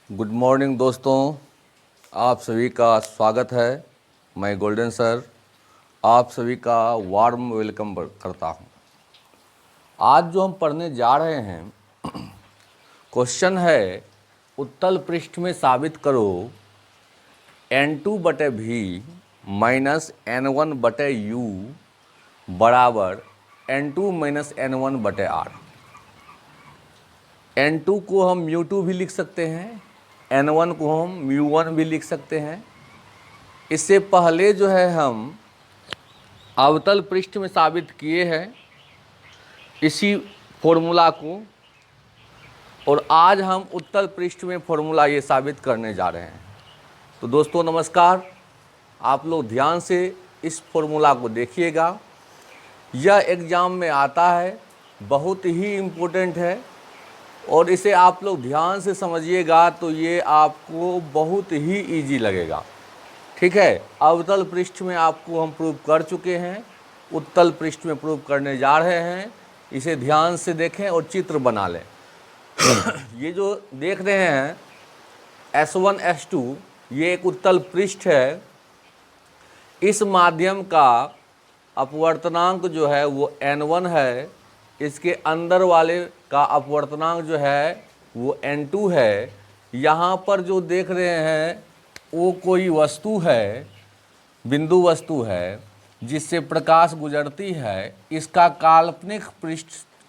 Good morning दोस्तों, आप सभी का स्वागत है। मैं गोल्डन सर आप सभी का वार्म वेलकम करता हूं। आज जो हम पढ़ने जा रहे हैं क्वेश्चन है, उत्तल पृष्ठ में साबित करो N2/V माइनस N1/U बराबर N2 माइनस N1/R। N2 को हम μ2 भी लिख सकते हैं, N1 को हम μ1 भी लिख सकते हैं। इससे पहले जो है हम अवतल पृष्ठ में साबित किए हैं इसी फॉर्मूला को, और आज हम उत्तल पृष्ठ में फॉर्मूला ये साबित करने जा रहे हैं। तो दोस्तों नमस्कार, आप लोग ध्यान से इस फॉर्मूला को देखिएगा। यह एग्ज़ाम में आता है, बहुत ही इम्पोर्टेंट है, और इसे आप लोग ध्यान से समझिएगा तो ये आपको बहुत ही इजी लगेगा। ठीक है, अवतल पृष्ठ में आपको हम प्रूव कर चुके हैं, उत्तल पृष्ठ में प्रूव करने जा रहे हैं। इसे ध्यान से देखें और चित्र बना लें। ये जो देख रहे हैं S1 S2, ये एक उत्तल पृष्ठ है। इस माध्यम का अपवर्तनांक जो है वो N1 है, इसके अंदर वाले का अपवर्तनांक जो है वो N2 है। यहाँ पर जो देख रहे हैं वो कोई वस्तु है, बिंदु वस्तु है जिससे प्रकाश गुजरती है। इसका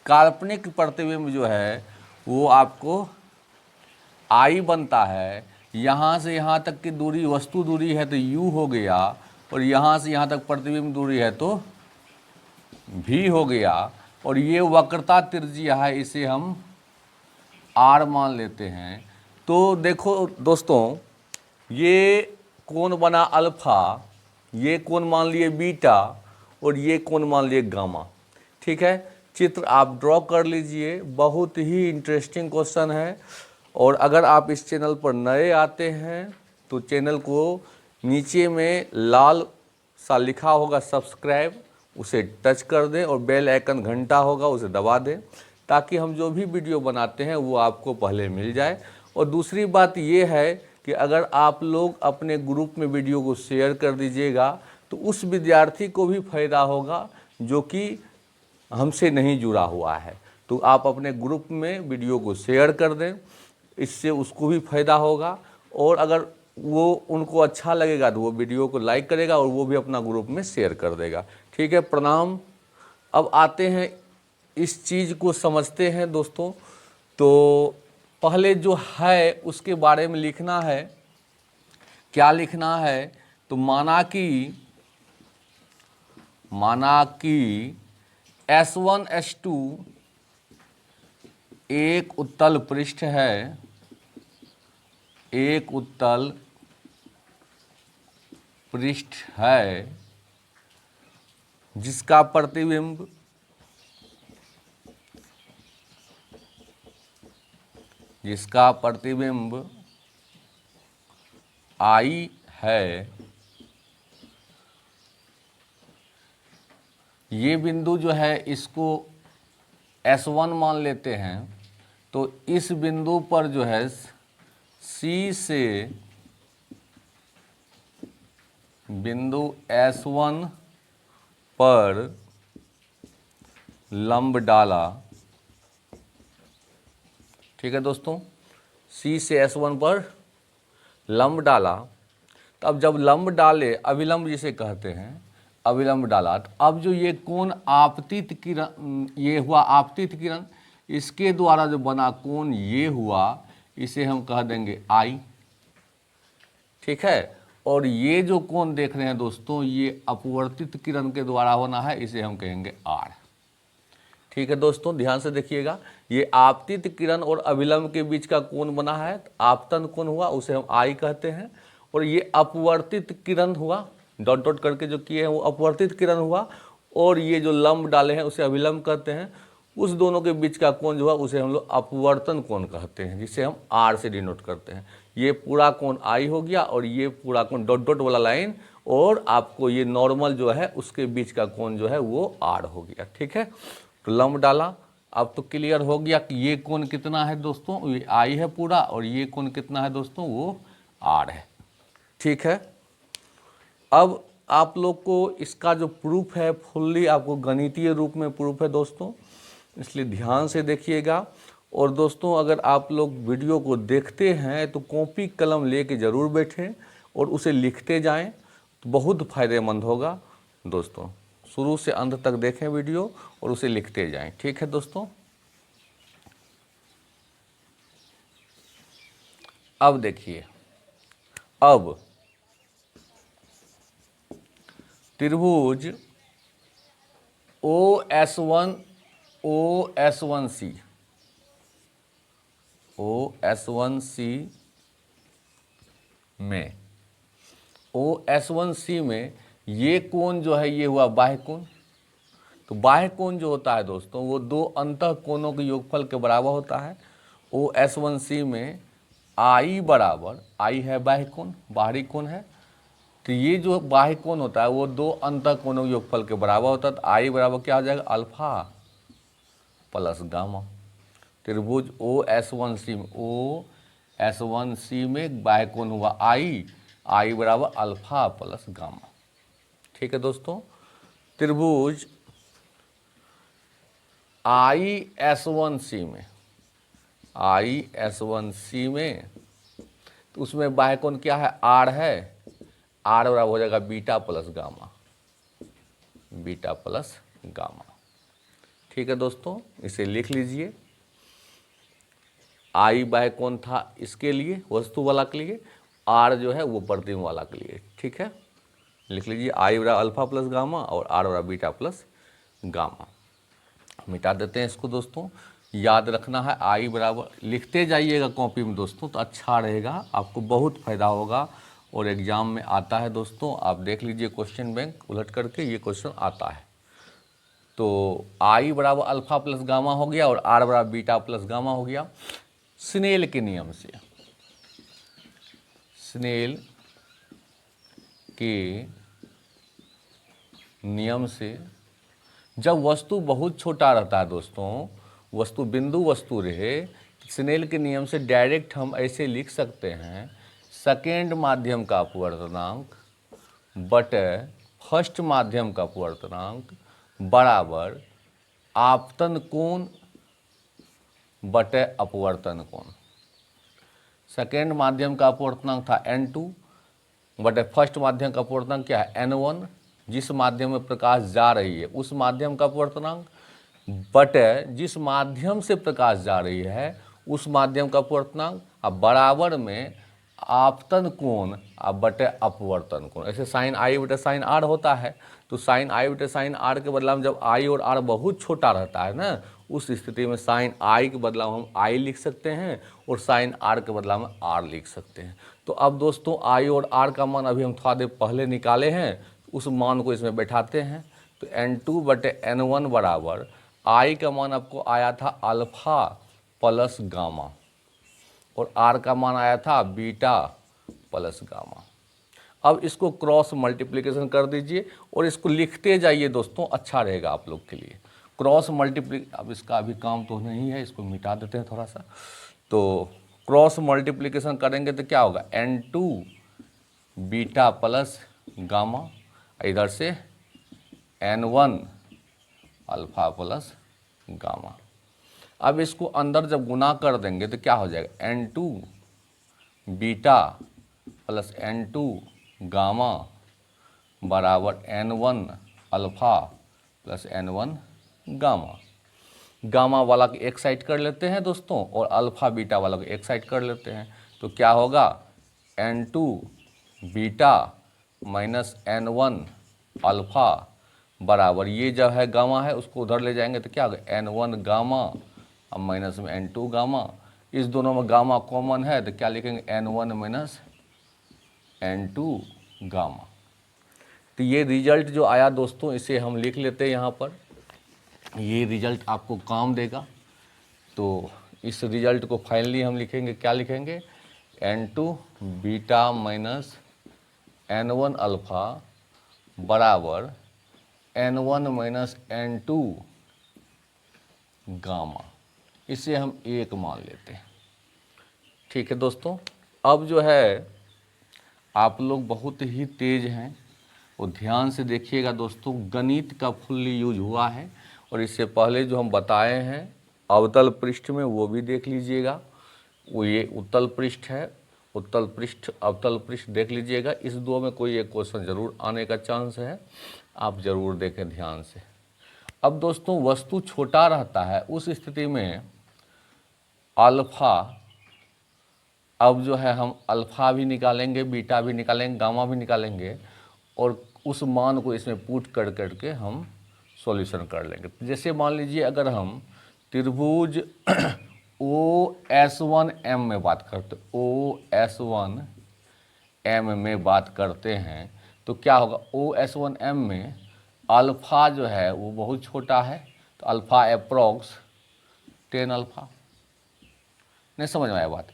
काल्पनिक प्रतिबिंब जो है वो आपको I बनता है। यहाँ से यहाँ तक की दूरी वस्तु दूरी है तो U हो गया, और यहाँ से यहाँ तक प्रतिबिंब दूरी है तो V हो गया, और ये वक्रता त्रिज्या है, इसे हम R मान लेते हैं। तो देखो दोस्तों, ये कोण बना अल्फा, ये कोण मान लिए बीटा, और ये कोण मान लिए गामा। ठीक है, चित्र आप ड्रॉ कर लीजिए। बहुत ही इंटरेस्टिंग क्वेश्चन है, और अगर आप इस चैनल पर नए आते हैं तो चैनल को नीचे में लाल सा लिखा होगा सब्सक्राइब, उसे टच कर दें, और बेल आइकन घंटा होगा उसे दबा दें, ताकि हम जो भी वीडियो बनाते हैं वो आपको पहले मिल जाए। और दूसरी बात ये है कि अगर आप लोग अपने ग्रुप में वीडियो को शेयर कर दीजिएगा तो उस विद्यार्थी को भी फ़ायदा होगा जो कि हमसे नहीं जुड़ा हुआ है। तो आप अपने ग्रुप में वीडियो को शेयर कर दें, इससे उसको भी फ़ायदा होगा, और अगर वो उनको अच्छा लगेगा तो वो वीडियो को लाइक करेगा और वो भी अपना ग्रुप में शेयर कर देगा। ठीक है, प्रणाम। अब आते हैं इस चीज़ को समझते हैं दोस्तों। तो पहले जो है उसके बारे में लिखना है। क्या लिखना है? तो माना कि S1 S2 एक उत्तल पृष्ठ है, एक उत्तल पृष्ठ है जिसका प्रतिबिंब I है। ये बिंदु जो है इसको S1 मान लेते हैं। तो इस बिंदु पर जो है C से बिंदु S1 पर लंब डाला। ठीक है दोस्तों, C से S1 पर लंब डाला। तो अब जब लंब डाले, अभिलंब जिसे कहते हैं, अभिलंब डाला, तो अब जो ये कोण आपतित किरण, ये हुआ आपतित किरण, इसके द्वारा जो बना कोण ये हुआ, इसे हम कह देंगे I। ठीक है, और ये जो कोण देख रहे हैं दोस्तों, ये अपवर्तित किरण के द्वारा होना है, इसे हम कहेंगे R। ठीक है दोस्तों, ध्यान से देखिएगा। ये आपतित किरण और अभिलंब के बीच का कोण बना है, आपतन कोण हुआ, उसे हम I कहते हैं। और ये अपवर्तित किरण हुआ, डॉट डॉट करके जो किए हैं वो अपवर्तित किरण हुआ, और ये जो लंब डाले हैं उसे अभिलंब कहते हैं। उस दोनों के बीच का कोण जो हुआ उसे हम लोग अपवर्तन कोण कहते हैं, जिसे हम R से डिनोट करते हैं। ये पूरा कोण I हो गया, और ये पूरा कोण डॉट डॉट वाला लाइन, और आपको ये नॉर्मल जो है उसके बीच का कोण जो है वो R हो गया। ठीक है, तो लंब डाला, अब तो क्लियर हो गया कि ये कोण कितना है दोस्तों, ये आई है पूरा, और ये कोण कितना है दोस्तों, वो आर है। ठीक है, अब आप लोग को इसका जो प्रूफ है फुल्ली आपको गणितीय रूप में प्रूफ है दोस्तों, इसलिए ध्यान से देखिएगा। और दोस्तों अगर आप लोग वीडियो को देखते हैं तो कॉपी कलम लेके ज़रूर बैठें और उसे लिखते जाएं, तो बहुत फ़ायदेमंद होगा दोस्तों। शुरू से अंत तक देखें वीडियो और उसे लिखते जाएं। ठीक है दोस्तों, अब देखिए, अब त्रिभुज OS1 OS1C में OS1C में ये कोण जो है ये हुआ बाह्य कोण। तो बाह्य कोण जो होता है दोस्तों वो दो अंतः कोणों के योगफल के बराबर होता है। OS1C में I बराबर, I है बाह्य कोण, बाहरी कोण है, तो ये जो बाह्य कोण होता है वो दो अंतः कोणों के योगफल के बराबर होता है। तो I बराबर क्या हो जाएगा, अल्फा प्लस गामा। त्रिभुज OS1C में बाह्य कोण हुआ I बराबर अल्फा प्लस गामा। ठीक है दोस्तों, त्रिभुज IS1C में तो उसमें बाह्य कोण क्या है, R है, R बराबर हो जाएगा बीटा प्लस गामा। ठीक है दोस्तों, इसे लिख लीजिए। I बाह्य कोण था इसके लिए, वस्तु वाला के लिए, R जो है वो प्रतिबिंब वाला के लिए। ठीक है, लिख लीजिए I बराबर अल्फा प्लस गामा और R बराबर बीटा प्लस गामा। मिटा देते हैं इसको दोस्तों। याद रखना है I बराबर, लिखते जाइएगा कॉपी में दोस्तों तो अच्छा रहेगा, आपको बहुत फायदा होगा और एग्जाम में आता है दोस्तों। आप देख लीजिए क्वेश्चन बैंक उलट करके, ये क्वेश्चन आता है। तो I बराबर अल्फा प्लस गामा हो गया और R बराबर बीटा प्लस गामा हो गया। स्नेल के नियम से, स्नेल के नियम से जब वस्तु बहुत छोटा रहता है दोस्तों, वस्तु बिंदु वस्तु रहे, स्नेल के नियम से डायरेक्ट हम ऐसे लिख सकते हैं, सेकेंड माध्यम का अपवर्तनांक बटे फर्स्ट माध्यम का अपवर्तनांक बराबर आपतन कोण बटे अपवर्तन कोण। सेकेंड माध्यम का अपवर्तनांक था N2 बटे फर्स्ट माध्यम का अपवर्तनांक क्या है, N1, जिस माध्यम में प्रकाश जा रही है उस माध्यम का अपवर्तनांक बटे जिस माध्यम से प्रकाश जा रही है उस माध्यम का अपवर्तनांक, अब बराबर में आपतन कोण अब बटे अपवर्तन कोण। ऐसे साइन I बटे साइन R होता है, तो साइन I बटे साइन R के बदला में जब I और R बहुत छोटा रहता है ना, उस स्थिति में साइन I के बदला में हम I लिख सकते हैं और साइन R के बदला में R लिख सकते हैं। तो अब दोस्तों I और R का मान अभी हम थोड़ा देर पहले निकाले हैं, उस मान को इसमें बैठाते हैं। तो N2 बटे N1 बराबर I का मान आपको आया था अल्फा प्लस गामा और R का मान आया था बीटा प्लस गामा। अब इसको क्रॉस मल्टीप्लिकेशन कर दीजिए और इसको लिखते जाइए दोस्तों, अच्छा रहेगा आप लोग के लिए। क्रॉस अब इसका अभी काम तो नहीं है, इसको मिटा देते हैं थोड़ा सा। तो क्रॉस मल्टीप्लिकेशन करेंगे तो क्या होगा, N2 बीटा प्लस गामा, इधर से N1 अल्फा प्लस गामा। अब इसको अंदर जब गुना कर देंगे तो क्या हो जाएगा, N2 beta plus N2 gamma बराबर N1 alpha plus N1 gamma. Gamma वाला को एक साइड कर लेते हैं दोस्तों और अल्फा बीटा वाला को एक साइड कर लेते हैं, तो क्या होगा, N2 beta minus N1 alpha बराबर, ये जो है गामा है उसको उधर ले जाएंगे तो क्या होगा, N1 गामा अब माइनस में N2 गामा। इस दोनों में गामा कॉमन है तो क्या लिखेंगे, N1 माइनस N2 गामा। तो ये रिजल्ट जो आया दोस्तों इसे हम लिख लेते हैं यहाँ पर, ये रिजल्ट आपको काम देगा। तो इस रिजल्ट को फाइनली हम लिखेंगे, क्या लिखेंगे, N2 beta minus N1 alpha बराबर N1 माइनस N2 गामा, इसे हम 1 मान लेते हैं। ठीक है दोस्तों, अब जो है आप लोग बहुत ही तेज हैं और ध्यान से देखिएगा दोस्तों, गणित का फुल्ली यूज हुआ है और इससे पहले जो हम बताए हैं अवतल पृष्ठ में वो भी देख लीजिएगा। वो ये उत्तल पृष्ठ है, उत्तल पृष्ठ अवतल पृष्ठ देख लीजिएगा। इस दो में कोई एक क्वेश्चन जरूर आने का चांस है, आप जरूर देखें ध्यान से। अब दोस्तों वस्तु छोटा रहता है, उस स्थिति में अल्फा, अब जो है हम अल्फा भी निकालेंगे, बीटा भी निकालेंगे, गामा भी निकालेंगे और उस मान को इसमें पुट कर करके हम सॉल्यूशन कर लेंगे। जैसे मान लीजिए अगर हम त्रिभुज OS1M में बात करते, OS1M में बात करते हैं तो क्या होगा, OS1M में अल्फ़ा जो है वो बहुत छोटा है, तो अल्फ़ा अप्रॉक्स 10 अल्फ़ा। नहीं समझ में आया बात।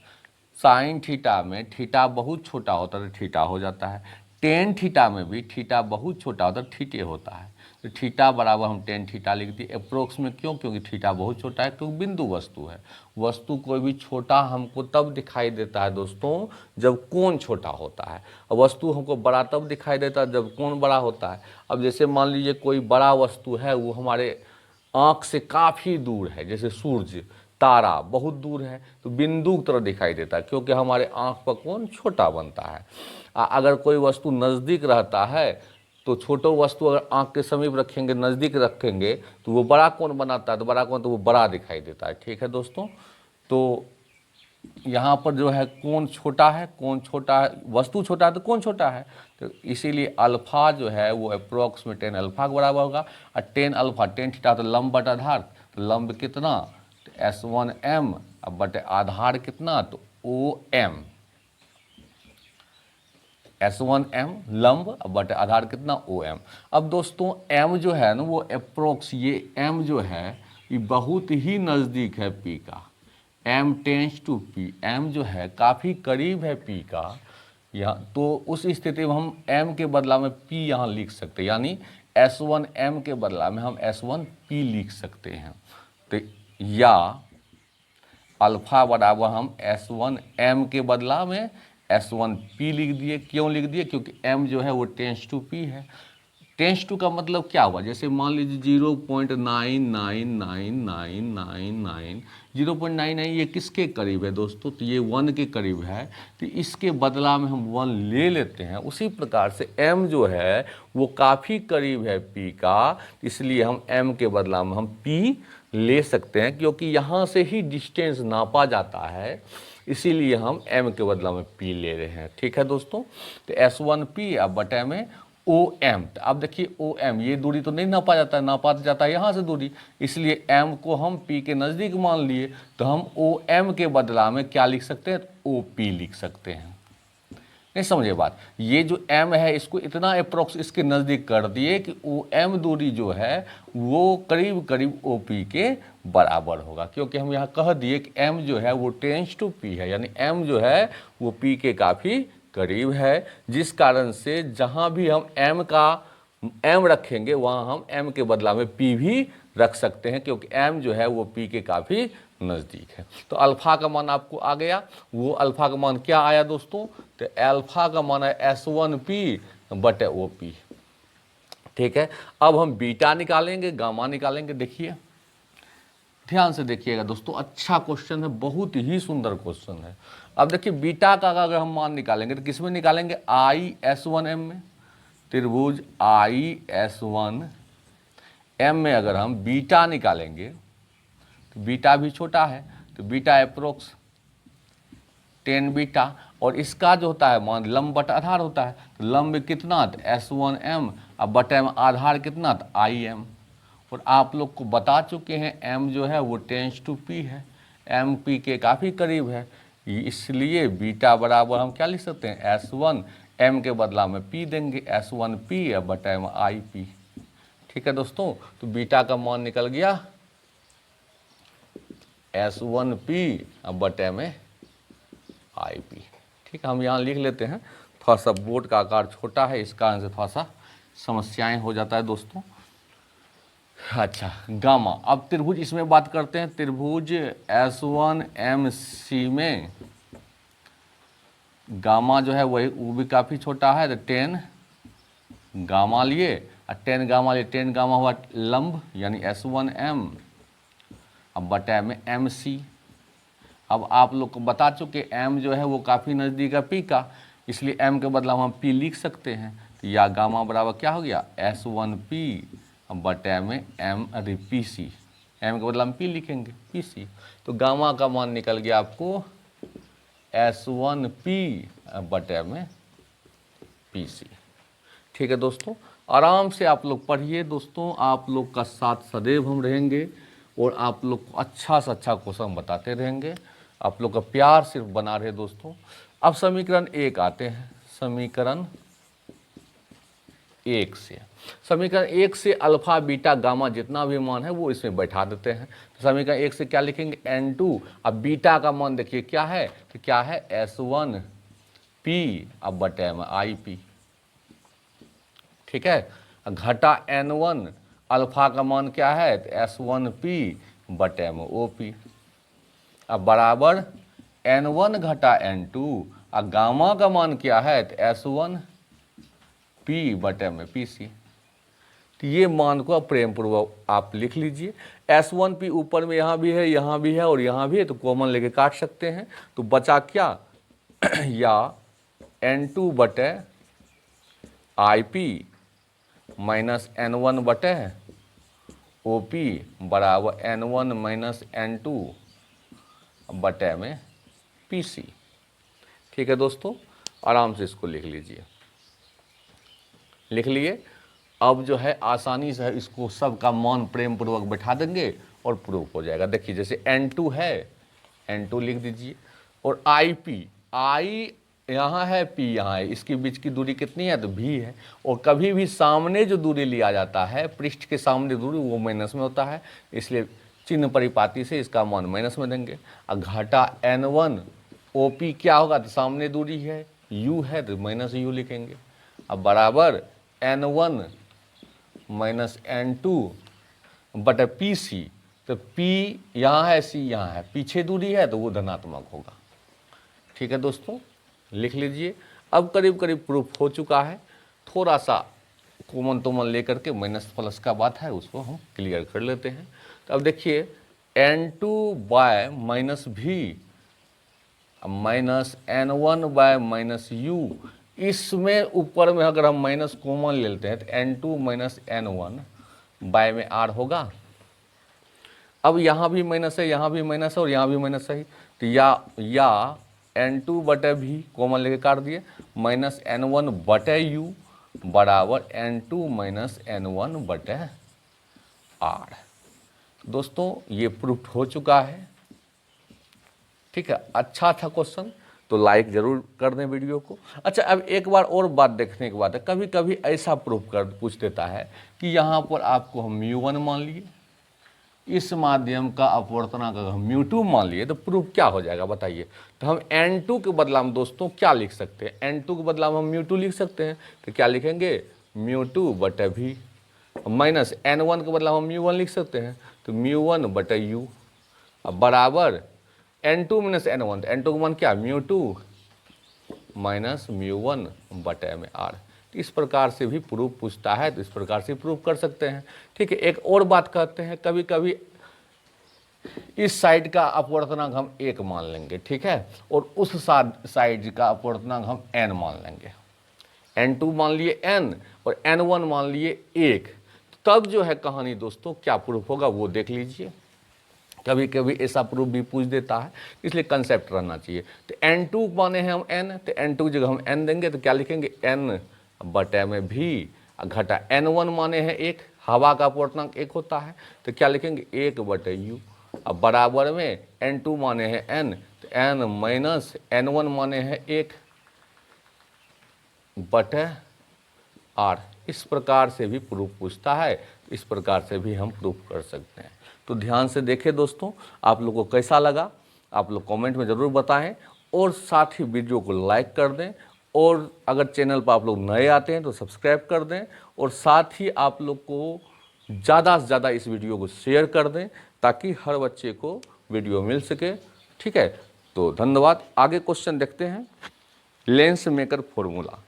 साइन थीटा में थीटा बहुत छोटा होता है तो थीटा हो जाता है, टेन थीटा में भी थीटा बहुत छोटा होता है थीटे होता है, तो थीटा बराबर हम टेन थीटा लिख दिए। अप्रोक्स में क्यों, क्योंकि थीटा बहुत छोटा है, क्योंकि बिंदु वस्तु है। वस्तु कोई भी छोटा हमको तब दिखाई देता है दोस्तों जब कोण छोटा होता है, और वस्तु हमको बड़ा तब दिखाई देता है जब कोण बड़ा होता है। अब जैसे मान लीजिए कोई बड़ा वस्तु है, वो हमारे आँख से काफ़ी दूर है, जैसे सूर्य, तारा बहुत दूर है, तो बिंदु की तरह दिखाई देता है क्योंकि हमारे आँख पर कोण छोटा बनता है। अगर कोई वस्तु नज़दीक रहता है तो छोटो वस्तु अगर आँख के समीप रखेंगे, नज़दीक रखेंगे, तो वो बड़ा कोण बनाता है, तो बड़ा कोण तो वो बड़ा दिखाई देता है। ठीक है दोस्तों, तो यहाँ पर जो है कोण छोटा है, कोण छोटा है, वस्तु छोटा है तो कोण छोटा है, तो इसीलिए अल्फा जो है वो अप्रोक्स में 10 अल्फा के बराबर होगा। और 10 अल्फा 10 थीटा तो लंब बटा आधार, तो लंब कितना, तो S1M, अब बटे आधार कितना, तो OM, S1M लंब बटे आधार कितना, OM। अब दोस्तों M जो है ना वो अप्रोक्स, ये M जो है ये बहुत ही नज़दीक है P का, M tense to P, M जो है काफ़ी करीब है P का यहाँ, तो उस स्थिति में हम M के बदला में P यहाँ लिख सकते हैं, यानी S1M के बदला में हम S1P लिख सकते हैं। तो या अल्फ़ा बराबर हम S1M के बदला में S1P लिख दिए। क्यों लिख दिए, क्योंकि M जो है वो टेंस टू P है। टेंस टू का मतलब क्या हुआ, जैसे मान लीजिए 0.99999, 0.99 ये किसके करीब है दोस्तों, तो ये 1 के करीब है, तो इसके बदला में हम 1 ले लेते हैं। उसी प्रकार से M जो है वो काफ़ी करीब है P का, इसलिए हम M के बदला में हम P ले सकते हैं, क्योंकि यहाँ से ही डिस्टेंस नापा जाता है, इसीलिए हम M के बदला में P ले रहे हैं। ठीक है दोस्तों, तो S1P अब बटे में OM। अब देखिए OM ये दूरी तो नहीं नापा जाता है, नापा जाता है यहाँ से दूरी, इसलिए M को हम P के नज़दीक मान लिए, तो हम OM के बदला में क्या लिख सकते हैं, OP लिख सकते हैं। नहीं समझे बात, ये जो M है इसको इतना अप्रोक्स इसके नज़दीक कर दिए कि OM दूरी जो है वो करीब करीब OP के बराबर होगा, क्योंकि हम यहाँ कह दिए कि M जो है वो टेंस टू P है, यानी M जो है वो P के काफ़ी करीब है, जिस कारण से जहाँ भी हम M रखेंगे वहाँ हम M के बदला में P भी रख सकते हैं, क्योंकि M जो है वो P के काफ़ी नज़दीक है। तो अल्फ़ा का मान आपको आ गया, वो अल्फ़ा का मान क्या आया दोस्तों, तो अल्फ़ा का मान है S1P बटे OP। ठीक है, अब हम बीटा निकालेंगे, गामा निकालेंगे। देखिए ध्यान से देखिएगा दोस्तों, अच्छा क्वेश्चन है, बहुत ही सुंदर क्वेश्चन है। अब देखिए बीटा का अगर हम मान निकालेंगे तो किसमें निकालेंगे, IS1M में, त्रिभुज IS1M में अगर हम बीटा निकालेंगे तो बीटा भी छोटा है, तो बीटा अप्रोक्स 10 बीटा, और इसका जो होता है मान लंब बटा आधार होता है, तो लंब कितना, तो S1M, अब बटे में आधार कितना, तो IM। और आप लोग को बता चुके हैं M जो है वो टेंस टू P है, M P के काफ़ी करीब है, इसलिए बीटा बराबर हम क्या लिख सकते हैं, S1M के बदला में P देंगे, S1P बटे में IP। ठीक है दोस्तों, तो बीटा का मान निकल गया S1P बटे में IP। ठीक है, हम यहाँ लिख लेते हैं, थोड़ा सा बोर्ड का आकार छोटा है इस कारण से थोड़ा सा समस्याएं हो जाता है दोस्तों। अच्छा, गामा। अब त्रिभुज इसमें बात करते हैं। त्रिभुज S1MC में गामा जो है वही वो भी काफ़ी छोटा है, तो 10 गामा लिए और 10 गामा लिए, 10 गामा हुआ लंब यानी S1M, अब बटा में MC। अब आप लोग को बता चुके M जो है वो काफ़ी नज़दीक है P का, इसलिए M के बदला हम P लिख सकते हैं। तो या गामा बराबर क्या हो गया, S1P बटा में PC। M के बदला हम P लिखेंगे, PC। तो गामा का मान निकल गया आपको S1P बटा में PC। ठीक है दोस्तों, आराम से आप लोग पढ़िए दोस्तों, आप लोग का साथ सदैव हम रहेंगे और आप लोग को अच्छा से अच्छा क्वेश्चन बताते रहेंगे। आप लोग का प्यार सिर्फ बना रहे दोस्तों। अब समीकरण 1 आते हैं। समीकरण 1 से, समीकरण 1 से अल्फा बीटा गामा जितना भी मान है वो इसमें बैठा देते हैं। तो समीकरण 1 से क्या लिखेंगे, N2। अब बीटा का मान देखिए क्या है, तो क्या है S1P अब बटे में IP। ठीक है, घटा N1, अल्फा का मान क्या है, तो S1P बटे में OP। अब बराबर N1 घटा N2, और गामा का मान क्या है, तो S1P बटे में PC। तो ये मान को प्रेम पूर्वक आप लिख लीजिए। S1P ऊपर में यहाँ भी है, यहाँ भी है और यहाँ भी है, तो कॉमन लेके काट सकते हैं। तो बचा क्या या N2 बटे IP माइनस N1 बटे OP बराबर N1 माइनस N2 बटे में PC। ठीक है दोस्तों, आराम से इसको लिख लीजिए। लिख लिए। अब जो है आसानी से इसको सबका मान प्रेम पूर्वक बैठा देंगे और प्रूफ हो जाएगा। देखिए जैसे N2 है, N2 लिख दीजिए, और IP, I यहाँ है, P यहाँ है, इसके बीच की दूरी कितनी है, तो V है। और कभी भी सामने जो दूरी लिया जाता है, पृष्ठ के सामने दूरी, वो माइनस में होता है, इसलिए चिन्ह परिपाटी से इसका मान माइनस में देंगे। और घाटा N1 OP क्या होगा, तो सामने दूरी है, U है, तो माइनस U लिखेंगे। अब बराबर N1 माइनस N2 बटा PC। तो P यहाँ है, C यहाँ है, पीछे दूरी है तो वो धनात्मक होगा। ठीक है दोस्तों, लिख लीजिए। अब करीब करीब प्रूफ हो चुका है। थोड़ा सा कॉमन तोमन लेकर के माइनस प्लस का बात है उसको हम क्लियर कर लेते हैं। तो अब देखिए N2 bye minus V minus N1 bye minus U, इसमें ऊपर में अगर हम माइनस कॉमन ले लेते हैं तो N2 माइनस N1 बाय में R होगा। अब यहाँ भी माइनस है, यहाँ भी माइनस है और यहाँ भी माइनस है, तो या N2 बटे V कॉमन लेके काट दिए, माइनस N1 बटे U बराबर N2 माइनस N1 बटे R। दोस्तों ये प्रूफ हो चुका है। ठीक है, अच्छा था क्वेश्चन, तो लाइक जरूर कर दें वीडियो को। अच्छा, अब एक बार और बात देखने की बात है, कभी कभी ऐसा प्रूफ कर पूछ देता है कि यहाँ पर आपको हम μ1 मान लिए, इस माध्यम का अपवर्तनांक अगर हम μ2 मान लिए, तो प्रूफ क्या हो जाएगा बताइए। तो हम N2 के बदला में दोस्तों क्या लिख सकते हैं, N2 के बदला में हम μ2 लिख सकते हैं। तो क्या लिखेंगे, μ2 बटे V, माइनस N1 के बदला हम μ1 लिख सकते हैं, तो μ1 बटे U। अब बराबर N2 माइनस N1, तो N2 का मान क्या, μ2 माइनस μ1 बटे में R। तो इस प्रकार से भी प्रूफ पूछता है, तो इस प्रकार से प्रूफ कर सकते हैं। ठीक है, एक और बात कहते हैं, कभी कभी इस साइड का अपवर्तनांक हम 1 मान लेंगे, ठीक है, और उस साइड का अपवर्तनांक हम n मान लेंगे। N2 मान लिए n और N1 मान लिए 1, तब जो है कहानी दोस्तों क्या प्रूफ होगा वो देख लीजिए। कभी कभी ऐसा प्रूफ भी पूछ देता है, इसलिए कंसेप्ट रहना चाहिए। तो N2 माने हैं हम n, तो N2 की जगह हम n देंगे, तो क्या लिखेंगे, n बटे में V घटा N1 माने हैं 1, हवा का अपवर्तनांक 1 होता है, तो क्या लिखेंगे 1 बटे U। अब बराबर में N2 माने हैं n, तो n माइनस N1 माने हैं 1 बटे R। इस प्रकार से भी प्रूफ पूछता है, इस प्रकार से भी हम प्रूफ कर सकते हैं। तो ध्यान से देखें दोस्तों, आप लोग को कैसा लगा आप लोग कमेंट में ज़रूर बताएं, और साथ ही वीडियो को लाइक कर दें, और अगर चैनल पर आप लोग नए आते हैं तो सब्सक्राइब कर दें, और साथ ही आप लोग को ज़्यादा से ज़्यादा इस वीडियो को शेयर कर दें ताकि हर बच्चे को वीडियो मिल सके। ठीक है, तो धन्यवाद। आगे क्वेश्चन देखते हैं, लेंस मेकर फॉर्मूला।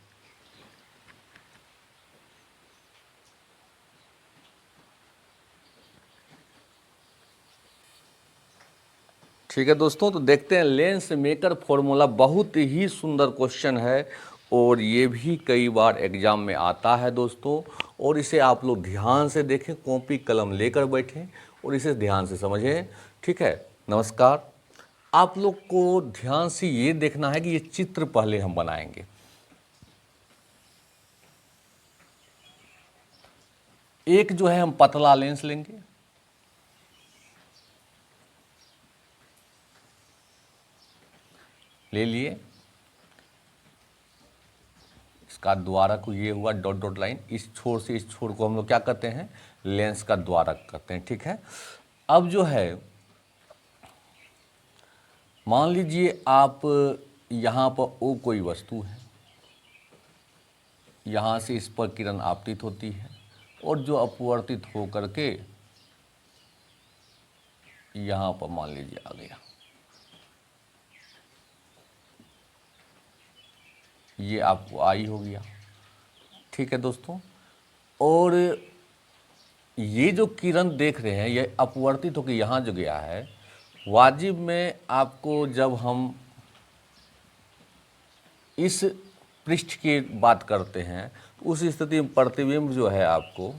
ठीक है दोस्तों, तो देखते हैं लेंस मेकर फॉर्मूला। बहुत ही सुंदर क्वेश्चन है और ये भी कई बार एग्जाम में आता है दोस्तों, और इसे आप लोग ध्यान से देखें, कॉपी कलम लेकर बैठें और इसे ध्यान से समझें। ठीक है, नमस्कार। आप लोग को ध्यान से ये देखना है कि ये चित्र पहले हम बनाएंगे। एक जो है हम पतला लेंस लेंगे, ले लिए, इसका द्वारक ये हुआ डॉट डॉट लाइन, इस छोर से इस छोर को हम लोग क्या कहते हैं, लेंस का द्वारक कहते हैं। ठीक है, अब जो है मान लीजिए आप यहाँ पर ओ कोई वस्तु है, यहाँ से इस पर किरण आपतित होती है और जो अपवर्तित हो करके यहाँ पर मान लीजिए आ गया, ये आपको आई हो गया। ठीक है दोस्तों, और ये जो किरण देख रहे हैं ये अपवर्तित होकर यहाँ जो गया है, वाजिब में आपको जब हम इस पृष्ठ की बात करते हैं तो उस स्थिति में प्रतिबिंब जो है आपको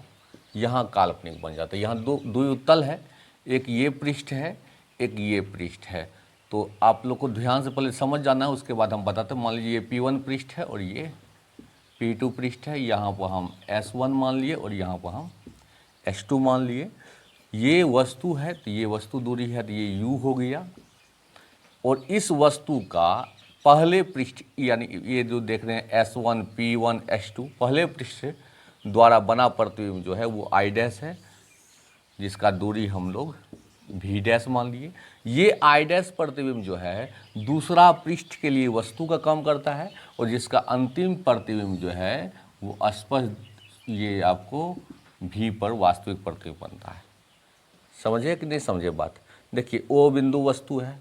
यहाँ काल्पनिक बन जाता है। यहाँ दो द्विउत्तल है, एक ये पृष्ठ है, एक ये पृष्ठ है। तो आप लोग को ध्यान से पहले समझ जाना है, उसके बाद हम बताते हैं। मान लीजिए ये P1 पृष्ठ है और ये P2 पृष्ठ है, यहाँ पर हम S1 मान लिए और यहाँ पर हम S2 मान लिए। ये वस्तु है तो ये वस्तु दूरी है तो ये U हो गया, और इस वस्तु का पहले पृष्ठ यानी ये जो देख रहे हैं S1 P1 S2 पहले पृष्ठ द्वारा बना प्रतिबिंब जो है वो I डैश है, जिसका दूरी हम लोग V डैश मान लिए। ये I डैश प्रतिबिंब जो है दूसरा पृष्ठ के लिए वस्तु का काम करता है, और जिसका अंतिम प्रतिबिंब जो है वो स्पष्ट ये आपको V पर वास्तविक प्रतिबिंब बनता है। समझे कि नहीं समझे बात? देखिए O बिंदु वस्तु है,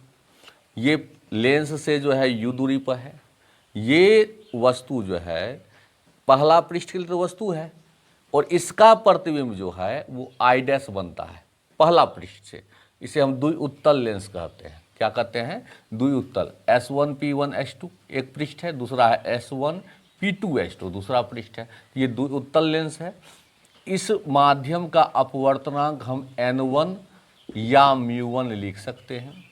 ये लेंस से जो है U दूरी पर है, ये वस्तु जो है पहला पृष्ठ के लिए तो वस्तु है, और इसका प्रतिबिंब जो है वो I डैश बनता है पहला पृष्ठ से। इसे हम द्विउत्तल लेंस कहते हैं। क्या कहते हैं? द्विउत्तल। S1 P1 S2 एक पृष्ठ है, दूसरा है S1 P2 S2 दूसरा पृष्ठ है। ये द्विउत्तल लेंस है। इस माध्यम का अपवर्तनांक हम N1 या μ1 लिख सकते हैं,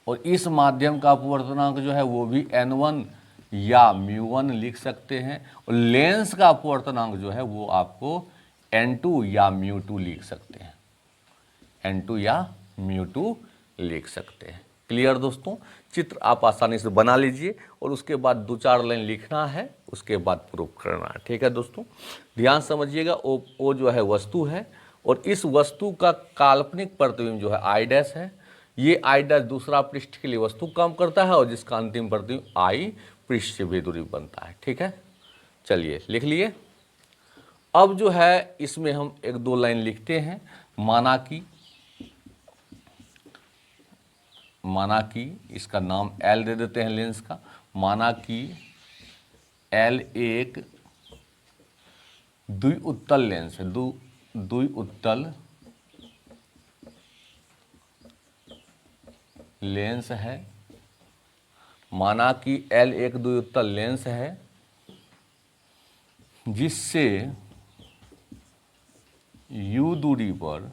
और इस माध्यम का अपवर्तनांक जो है वो भी N1 या μ1 लिख सकते हैं, और लेंस का अपवर्तनांक जो है वो आपको N2 या μ2 लिख सकते हैं, N2 या μ2 लिख सकते हैं। क्लियर दोस्तों? चित्र आप आसानी से बना लीजिए और उसके बाद 2-4 लाइन लिखना है, उसके बाद प्रूफ करना है। ठीक है दोस्तों, ध्यान समझिएगा। ओ जो है वस्तु है, और इस वस्तु का काल्पनिक प्रतिबिंब जो है I डैश है। ये I डैश दूसरा पृष्ठ के लिए वस्तु काम करता है, और जिसका अंतिम प्रतिबिंब I पृष्ठ से भी दूरी बनता है। ठीक है, चलिए लिख लिए। अब जो है इसमें हम 1-2 लाइन लिखते हैं। माना कि इसका नाम L दे देते हैं लेंस का। माना कि L एक द्विउत्तल लेंस है, द्विउत्तल लेंस है। माना कि L एक द्विउत्तल लेंस है जिससे U दूरी पर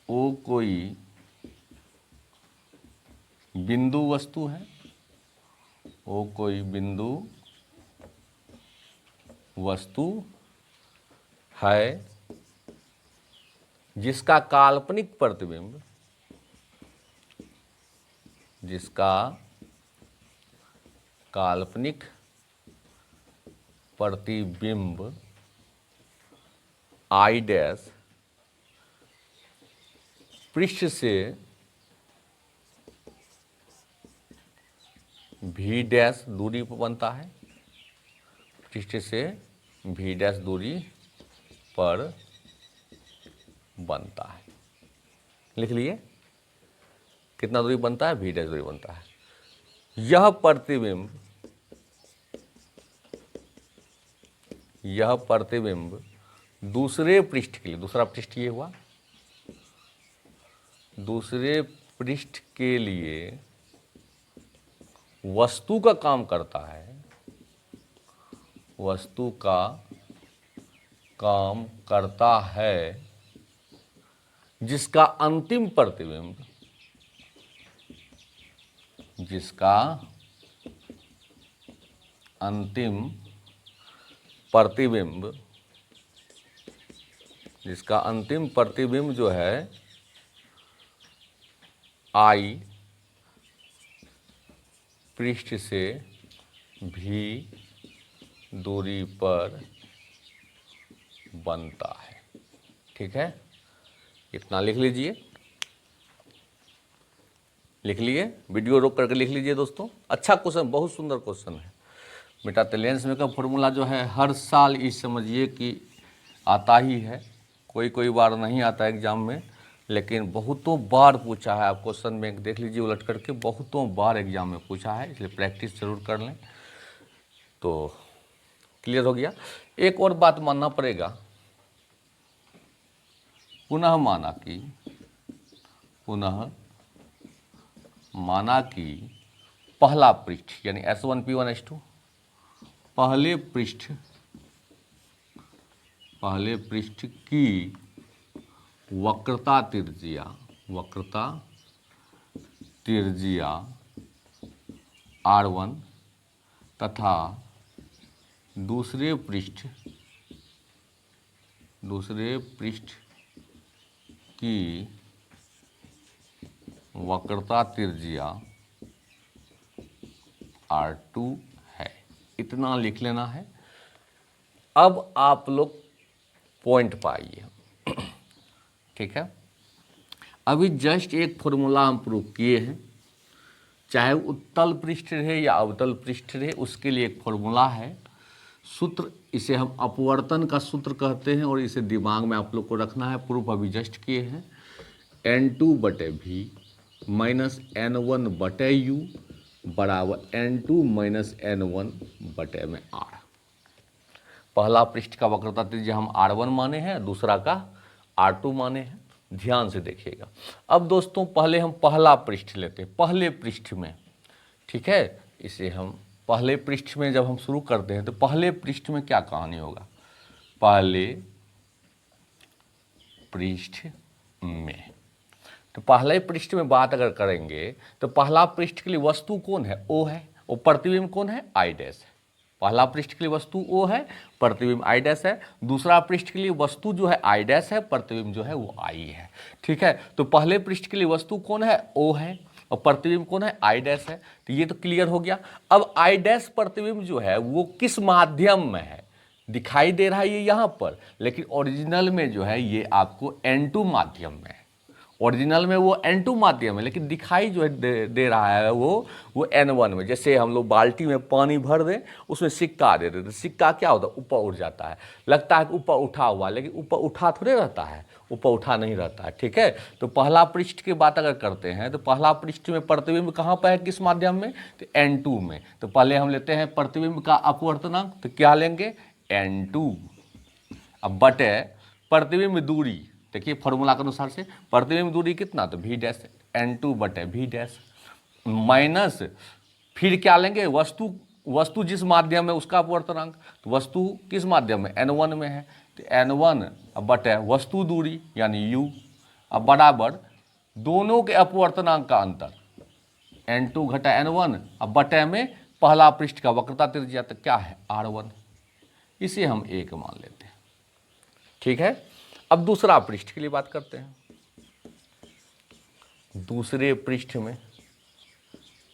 O कोई बिंदु वस्तु है, O कोई बिंदु वस्तु है जिसका काल्पनिक प्रतिबिंब I डैश पृष्ठ से V डैश दूरी पर बनता है, पृष्ठ से भी डैश दूरी पर बनता है। लिख लिए, कितना दूरी बनता है, भी डैश दूरी बनता है। यह प्रतिबिंब दूसरे पृष्ठ के लिए, दूसरा पृष्ठ ये हुआ, दूसरे पृष्ठ के लिए वस्तु का काम करता है, वस्तु का काम करता है, जिसका अंतिम प्रतिबिंब, जिसका अंतिम प्रतिबिंब, जिसका अंतिम प्रतिबिंब जो है आई पृष्ठ से भी दूरी पर बनता है। ठीक है, इतना लिख लीजिए, लिख लिए, वीडियो रोक करके लिख लीजिए दोस्तों। अच्छा क्वेश्चन, बहुत सुंदर क्वेश्चन है बेटा। तो लेंस में का फॉर्मूला जो है हर साल इस समझिए कि आता ही है, कोई कोई बार नहीं आता एग्जाम में, लेकिन बहुतों बार पूछा है। आप क्वेश्चन बैंक देख लीजिए उलट करके, बहुतों बार एग्जाम में पूछा है, इसलिए प्रैक्टिस जरूर कर लें तो क्लियर हो गया। एक और बात मानना पड़ेगा, पुनः माना कि पहला पृष्ठ यानी S1 P1 S2, पहले पृष्ठ की वक्रता त्रिज्या R1 तथा दूसरे पृष्ठ की वक्रता त्रिज्या R2 है। इतना लिख लेना है। अब आप लोग पॉइंट पाइए। ठीक है, अभी जस्ट एक फॉर्मूला हम प्रूव किए हैं, चाहे उत्तल पृष्ठ रहे या अवतल पृष्ठ रहे, उसके लिए एक फॉर्मूला है, सूत्र, इसे हम अपवर्तन का सूत्र कहते हैं और इसे दिमाग में आप लोग को रखना है। प्रूफ अभी जस्ट किए हैं, N2/V माइनस N1/U बराबर N2 माइनस N1/R। पहला पृष्ठ का वक्रता त्रिज्या हम R1 माने हैं, दूसरा का R2 माने हैं। ध्यान से देखिएगा। अब दोस्तों पहले हम पहला पृष्ठ लेते हैं, पहले पृष्ठ में। ठीक है, इसे हम पहले पृष्ठ में जब हम शुरू करते हैं तो पहले पृष्ठ में क्या कहानी होगा, पहले पृष्ठ में, तो पहले पृष्ठ में बात अगर करेंगे तो पहला पृष्ठ के लिए वस्तु कौन है, O है, और प्रतिबिंब कौन है, I डैश है। पहला पृष्ठ के लिए वस्तु O है, प्रतिबिंब I डैश है। दूसरा पृष्ठ के लिए वस्तु जो है I डैश है, प्रतिबिंब जो है वो I है। ठीक है, तो पहले पृष्ठ के लिए वस्तु कौन है, O है, और प्रतिबिंब कौन है, I डैश है। तो ये तो क्लियर हो गया। अब I डैश प्रतिबिंब जो है वो किस माध्यम में है, दिखाई दे रहा है ये यहाँ पर, लेकिन ओरिजिनल में जो है ये आपको N2 माध्यम में है। ओरिजिनल में वो N2 माध्यम है, लेकिन दिखाई जो है दे रहा है वो N1 में। जैसे हम लोग बाल्टी में पानी भर दें, उसमें सिक्का दे देते, सिक्का क्या होता है, ऊपर उठ जाता है, लगता है कि ऊपर उठा हुआ, लेकिन ऊपर उठा थोड़े रहता है, ऊपर उठा नहीं रहता है। ठीक है, तो पहला पृष्ठ की बात अगर करते हैं तो पहला पृष्ठ में प्रतिबिंब कहाँ पर है, किस माध्यम में, तो N2 में। तो पहले हम लेते हैं प्रतिबिंब का अपवर्तनांक, तो क्या लेंगे, N2। अब बटे प्रतिबिंब दूरी, देखिए फॉर्मूला के अनुसार से प्रतिबिंब दूरी कितना, तो V dash, N2/V dash, minus फिर क्या लेंगे, वस्तु जिस माध्यम में उसका अपवर्तनांक, तो वस्तु किस माध्यम में, N1 में है, तो N1/, वस्तु दूरी यानी U, अब बराबर दोनों के अपवर्तनांक का अंतर, N2 घटा N1, अब बटे में पहला पृष्ठ का वक्रता त्रिज्या, तो क्या है, R1। इसे हम 1 मान लेते हैं। ठीक है, अब दूसरा पृष्ठ के लिए बात करते हैं। दूसरे पृष्ठ में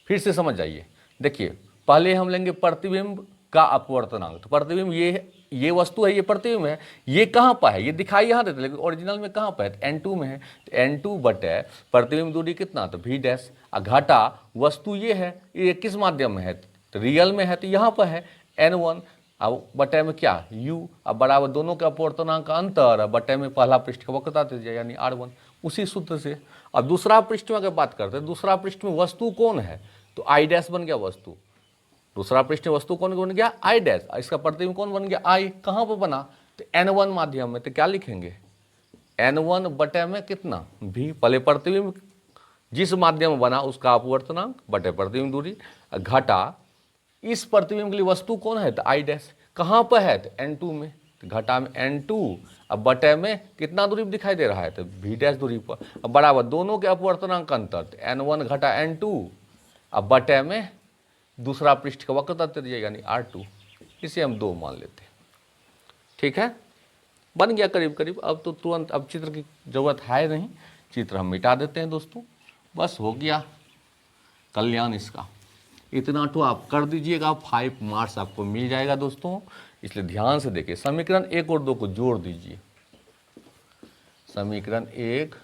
फिर से समझ जाइए, देखिए पहले हम लेंगे प्रतिबिंब का अपवर्तनांक, तो प्रतिबिंब ये वस्तु है, ये प्रतिबिंब है, ये कहाँ पर है, ये दिखाई यहाँ देते, लेकिन ओरिजिनल में कहाँ पर है, तो N2 में है। तो N2 प्रतिबिंब दूरी कितना, तो V डैश, घटा वस्तु ये है, ये किस माध्यम में है, तो रियल में है, तो यहाँ पर है N1, अब बटे में क्या u, अब बराबर दोनों के अपवर्तनांक का अंतर, अब बटे में पहला पृष्ठ का वक्रता त्रिज्या यानी r1। उसी सूत्र से अब दूसरा पृष्ठ में अगर बात करते हैं, दूसरा पृष्ठ में वस्तु कौन है, तो i डैश बन गया वस्तु। दूसरा पृष्ठ में वस्तु कौन बन गया, i डैश। इसका प्रतिबिंब कौन बन गया, i। कहाँ पर बना, तो n1 माध्यम में, तो क्या लिखेंगे n1 बटे में कितना v, पहले प्रतिबिंब जिस माध्यम में बना उसका अपवर्तनांक बटे प्रतिबिंब दूरी, घटा इस प्रतिबिंब के लिए वस्तु कौन है, तो i डैश। कहाँ पर है, तो n2 में, तो घटा में n2, अब बटे में कितना दूरी पर दिखाई दे रहा है, तो v डैश दूरी पर, अब बराबर दोनों के अपवर्तनांक अंतर, तो n1 घटा n2, अब बटे में दूसरा पृष्ठ का वक्रता त्रिज्या यानी r2। इसे हम 2 मान लेते हैं। ठीक है, बन गया करीब करीब। अब तो तुरंत अब चित्र की जरूरत है नहीं, चित्र हम मिटा देते हैं दोस्तों, बस हो गया कल्याण इसका। इतना तो आप कर दीजिएगा, 5 मार्क्स आपको मिल जाएगा दोस्तों। इसलिए ध्यान से देखिए, समीकरण 1 और 2 को जोड़ दीजिए। समीकरण 1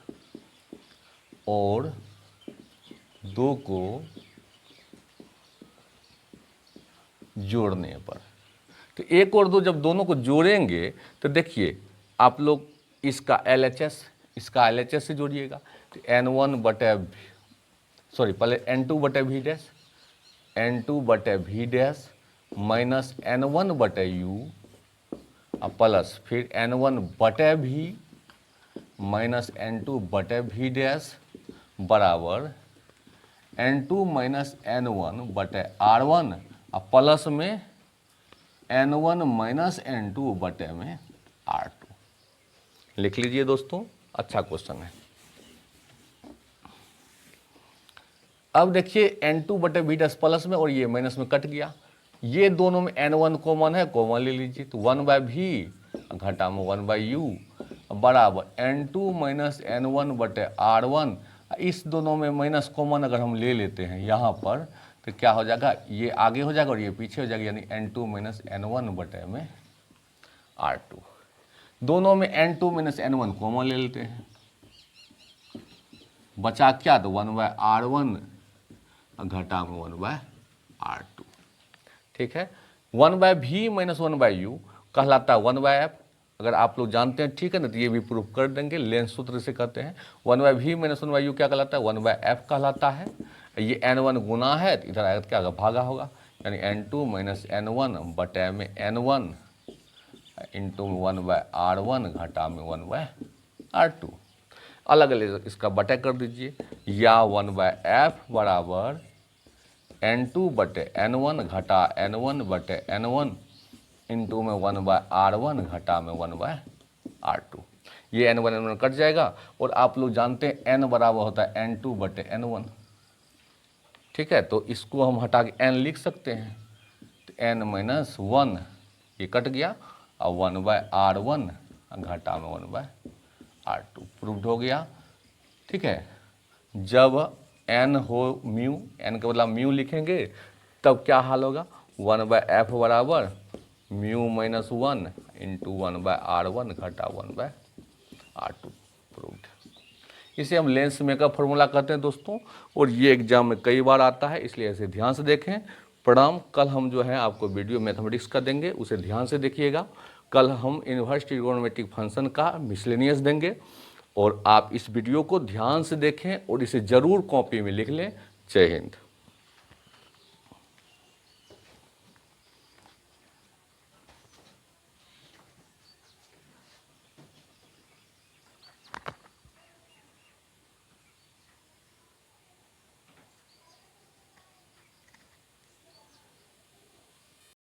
और 2 को जोड़ने पर, तो 1 और 2 जब दोनों को जोड़ेंगे तो देखिए आप लोग इसका LHS, इसका LHS से जोड़िएगा, तो n1 बटे सॉरी पहले n2 बटे v डैश, n2 बटे v डैश माइनस n1 बटे u, अब प्लस फिर n1 बटे v माइनस n2 बटे v डैश बराबर n2 माइनस n1 बटे r1, अब प्लस में n1 माइनस n2 बटे में r2। लिख लीजिए दोस्तों, अच्छा क्वेश्चन है। अब देखिए n2 बटे v डैश प्लस में और ये माइनस में कट गया, ये दोनों में n1 कॉमन है, कॉमन ले लीजिए, तो 1/v घटा में 1/u बराबर n2 माइनस n1 बटे r1। इस दोनों में माइनस कॉमन अगर हम ले लेते हैं यहाँ पर, तो क्या हो जाएगा, ये आगे हो जाएगा और ये पीछे हो जाएगा, यानी n2 माइनस n1 बटे में r2। दोनों में n2 माइनस n1 कॉमन ले लेते हैं, बचा क्या, तो 1/r1 घटा में 1/r2। ठीक है, 1/v माइनस 1/u कहलाता है 1/f। अगर आप लोग जानते हैं ठीक है ना, तो ये भी प्रूफ कर देंगे, लेंस सूत्र से कहते हैं। 1/v माइनस 1/u क्या कहलाता है, 1/f कहलाता है। ये n1 गुना है, तो इधर आएगा क्या होगा, भागा होगा, यानी n2 माइनस n1 बटे में n1 इंटू 1/r1 घटा में 1/r2। अलग अलग इसका बटे कर दीजिए, या 1/f बराबर n2 बटे n1 घटा n1 बटे n1 इंटू में 1/r1 घटा में 1/r2। ये n1 n1 कट जाएगा, और आप लोग जानते हैं n बराबर होता है n2 बटे n1। ठीक है, तो इसको हम हटा के n लिख सकते हैं, तो n माइनस 1 ये कट गया, और 1/r1 घटा में 1/r2 प्रूव्ड हो गया। ठीक है, जब n हो म्यू, n के बदला म्यू लिखेंगे तब क्या हाल होगा, 1/f बराबर म्यू माइनस 1 इंटू 1/r1 घटा 1/r2 प्रूव्ड। इसे हम लेंस मेकर फॉर्मूला कहते हैं दोस्तों, और ये एग्जाम में कई बार आता है, इसलिए ऐसे ध्यान से देखें। प्रणाम, कल हम जो है आपको वीडियो मैथमेटिक्स का देंगे, उसे ध्यान से देखिएगा। कल हम इन्वर्स ट्रिगोनोमेट्रिक फंक्शन का मिसलेनियस देंगे, और आप इस वीडियो को ध्यान से देखें और इसे ज़रूर कॉपी में लिख लें। जय हिंद।